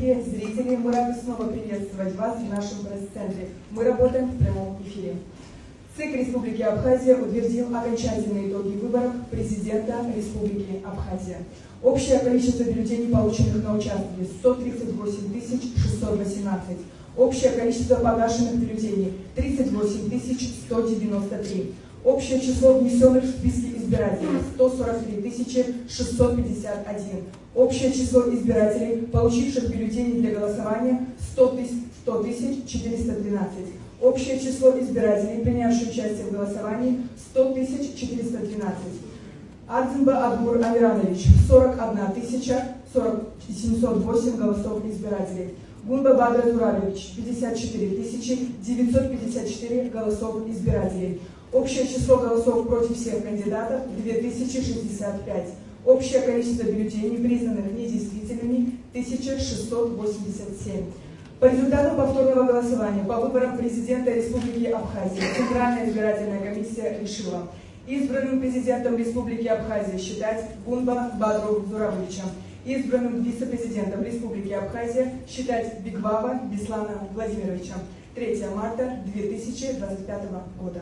Дорогие зрители, мы рады снова приветствовать вас в нашем пресс-центре. Мы работаем в прямом эфире. ЦИК Республики Абхазия утвердил окончательные итоги выборов президента Республики Абхазия. Общее количество бюллетеней, полученных на участке, 138 618. Общее количество погашенных бюллетеней, 38 193. Общее число внесенных в списки избирателей, 143 651. Общее число избирателей, получивших бюллетени для голосования, 100 413. Общее число избирателей, принявших участие в голосовании, 100 412. Ардзинба Адгур Амиранович, 41 708 голосов избирателей. Гунба Бадра Зурабович, 54 954 голосов избирателей. Общее число голосов против всех кандидатов, 2065. Общее количество бюллетеней, признанных недействительными, 1687. По результатам повторного голосования по выборам президента Республики Абхазия Центральная избирательная комиссия решила избранным президентом Республики Абхазия считать Гунба Бадру Зурабовича, избранным вице-президентом Республики Абхазия считать Бигвава Беслана Владимировича. 3 марта 2025 года.